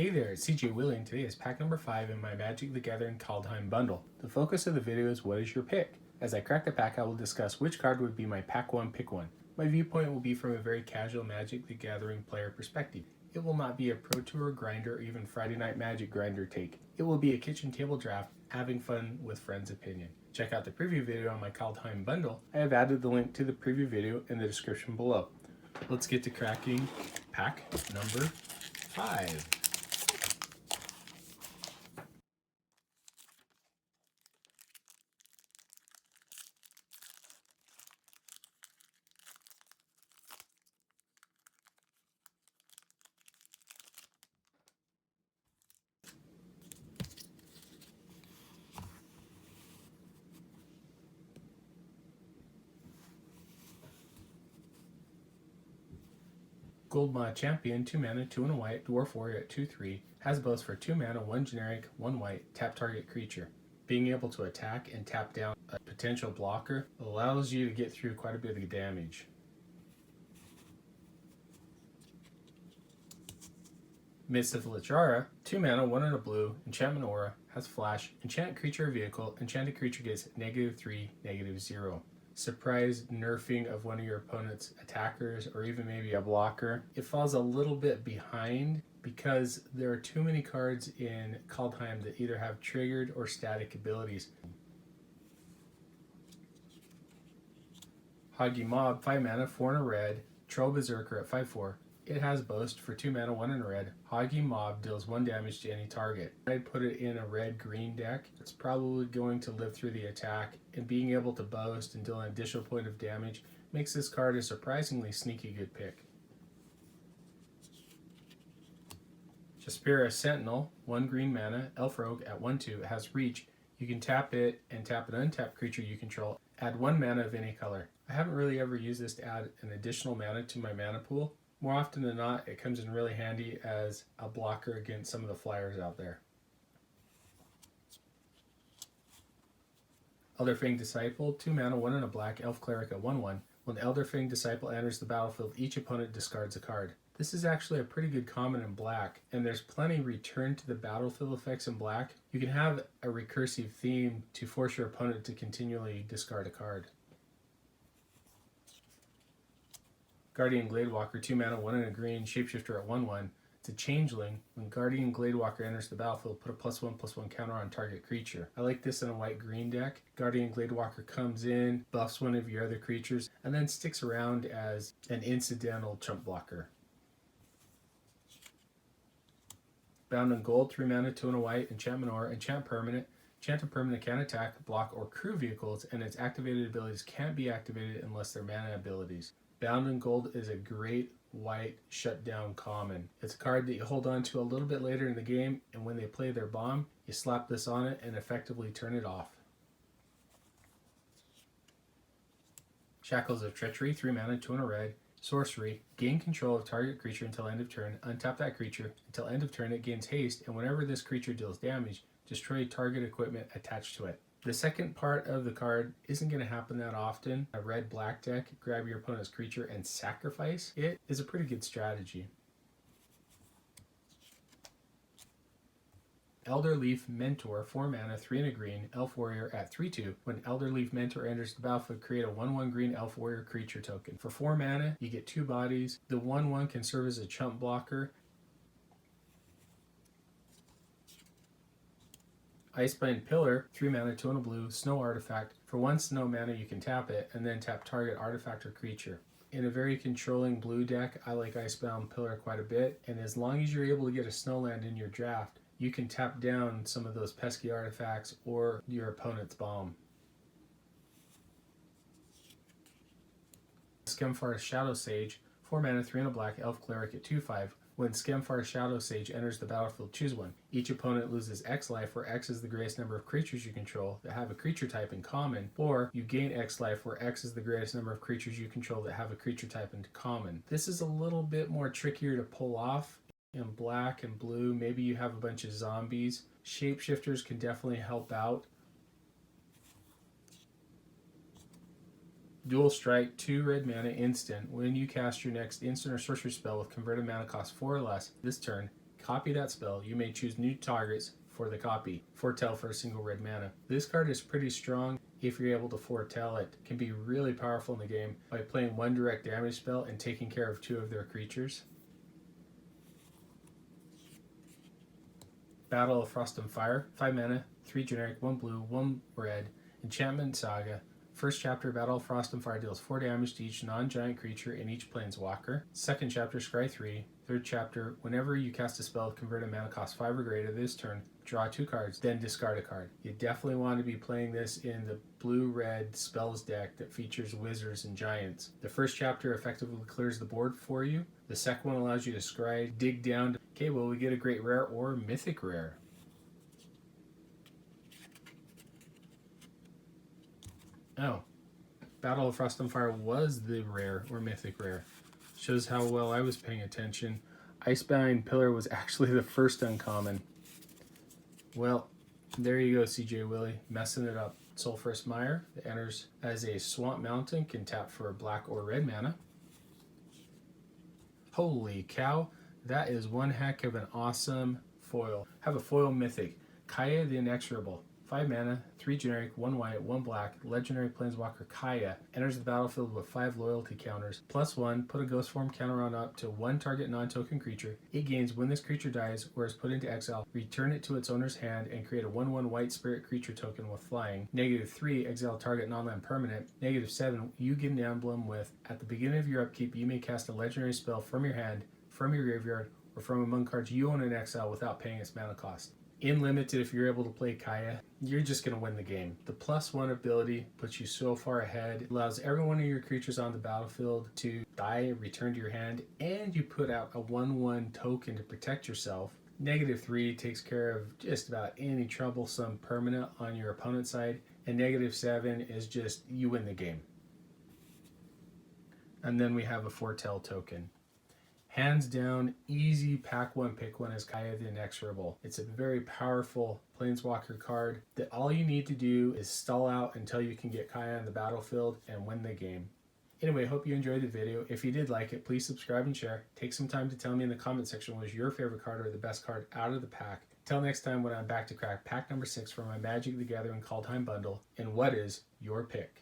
Hey there, it's CJ Willing. Today is pack number 5 in my Magic the Gathering Kaldheim bundle. The focus of the video is what is your pick? As I crack the pack, I will discuss which card would be my pack 1 pick 1. My viewpoint will be from a very casual Magic the Gathering player perspective. It will not be a Pro Tour grinder or even Friday Night Magic grinder take. It will be a kitchen table draft, having fun with friends' opinion. Check out the preview video on my Kaldheim bundle. I have added the link to the preview video in the description below. Let's get to cracking pack number 5. Goldmaw Champion, 2 mana, 2 and a white, Dwarf Warrior at 2/3, has both for 2 mana, 1 generic, 1 white, tap target creature. Being able to attack and tap down a potential blocker allows you to get through quite a bit of damage. Mists of Lichara, 2 mana, 1 and a blue, enchantment aura, has flash, enchant creature or vehicle, enchanted creature gets -3, -0. Surprise nerfing of one of your opponent's attackers or even maybe a blocker. It falls a little bit behind because there are too many cards in Kaldheim that either have triggered or static abilities. Hoggy Mob, 5 mana, 4 and a red, Troll Berserker at 5/4. It has Boast for 2 mana, 1 and a red. Hoggy Mob deals 1 damage to any target. I'd put it in a red-green deck. It's probably going to live through the attack, and being able to boast and deal an additional point of damage makes this card a surprisingly sneaky good pick. Jaspera Sentinel, 1 green mana, Elf Rogue at 1/2, has reach. You can tap it and tap an untapped creature you control. Add 1 mana of any color. I haven't really ever used this to add an additional mana to my mana pool. More often than not, it comes in really handy as a blocker against some of the flyers out there. Elderfang Disciple, 2 mana, 1 and a black, Elf Cleric at 1/1. When Elderfang Disciple enters the battlefield, each opponent discards a card. This is actually a pretty good common in black, and there's plenty return to the battlefield effects in black. You can have a recursive theme to force your opponent to continually discard a card. Guardian Gladewalker, 2 mana, 1 and a green, shapeshifter at 1/1. It's a changeling. When Guardian Gladewalker enters the battlefield, put a +1/+1 counter on target creature. I like this in a white-green deck. Guardian Gladewalker comes in, buffs one of your other creatures, and then sticks around as an incidental chump blocker. Bound in Gold, 3 mana, 2 and a white, enchantment aura, enchant permanent. Enchant a permanent can attack, block, or crew vehicles, and its activated abilities can't be activated unless they're mana abilities. Bound in Gold is a great white shutdown common. It's a card that you hold on to a little bit later in the game, and when they play their bomb, you slap this on it and effectively turn it off. Shackles of Treachery, 3 mana, 2 and a red, sorcery, gain control of target creature until end of turn, untap that creature, until end of turn it gains haste, and whenever this creature deals damage, destroy target equipment attached to it. The second part of the card isn't going to happen that often. A red-black deck, grab your opponent's creature and sacrifice it is a pretty good strategy. Elderleaf Mentor, 4 mana, 3 and a green, Elf Warrior at 3/2. When Elderleaf Mentor enters the battlefield, create a 1/1 green Elf Warrior creature token. For 4 mana, you get 2 bodies. The 1/1 can serve as a chump blocker. Icebind Pillar, 3 mana, 2 and a blue, snow artifact. For 1 snow mana, you can tap it and then tap target artifact or creature. In a very controlling blue deck, I like Icebound Pillar quite a bit, and as long as you're able to get a snowland in your draft, you can tap down some of those pesky artifacts or your opponent's bomb. Skemfar Shadow Sage, 4 mana, 3 and a black, Elf Cleric at 2/5. When Skemfar Shadow Sage enters the battlefield, choose one. Each opponent loses X life, where X is the greatest number of creatures you control that have a creature type in common, or you gain X life, where X is the greatest number of creatures you control that have a creature type in common. This is a little bit more trickier to pull off. In black and blue, maybe you have a bunch of zombies. Shapeshifters can definitely help out. Dual Strike, 2 red mana, instant. When you cast your next instant or sorcery spell with converted mana cost 4 or less this turn, copy that spell, you may choose new targets for the copy. Foretell for a single red mana. This card is pretty strong if you're able to foretell it. Can be really powerful in the game by playing one direct damage spell and taking care of two of their creatures. Battle of Frost and Fire, 5 mana, 3 generic, 1 blue, 1 red, Enchantment Saga. First chapter, Battle of Frost and Fire deals 4 damage to each non-giant creature in each planeswalker. Second chapter, Scry 3. Third chapter, whenever you cast a spell, convert a mana cost 5 or greater this turn, draw 2 cards, then discard a card. You definitely want to be playing this in the blue-red spells deck that features wizards and giants. The first chapter effectively clears the board for you. The second one allows you to scry, dig down. Okay, well, we get a great rare or mythic rare. Oh, Battle of Frost and Fire was the rare or mythic rare. Shows how well I was paying attention. Icebound Pillar was actually the first uncommon. Well, there you go, CJ Willie, messing it up. Sulphurous Mire that enters as a Swamp Mountain, can tap for black or red mana. Holy cow, that is one heck of an awesome foil. Have a foil mythic, Kaya the Inexorable. 5 mana, 3 generic, 1 white, 1 black, legendary planeswalker Kaya enters the battlefield with 5 loyalty counters. +1, put a ghost form counter on up to 1 target non-token creature. It gains when this creature dies or is put into exile, return it to its owner's hand and create a 1/1 white spirit creature token with flying. -3, exile target non-land permanent. -7, you get an emblem with, at the beginning of your upkeep, you may cast a legendary spell from your hand, from your graveyard, or from among cards you own in exile without paying its mana cost. In Limited, if you're able to play Kaya, you're just going to win the game. The +1 ability puts you so far ahead. It allows every one of your creatures on the battlefield to die, return to your hand, and you put out a 1/1 token to protect yourself. -3 takes care of just about any troublesome permanent on your opponent's side, and -7 is just you win the game. And then we have a Foretell token. Hands down, easy pack one, pick one is Kaya the Inexorable. It's a very powerful planeswalker card that all you need to do is stall out until you can get Kaya on the battlefield and win the game. Anyway, hope you enjoyed the video. If you did like it, please subscribe and share. Take some time to tell me in the comment section what was your favorite card or the best card out of the pack. Till next time when I'm back to crack pack number 6 for my Magic the Gathering Kaldheim bundle, and what is your pick?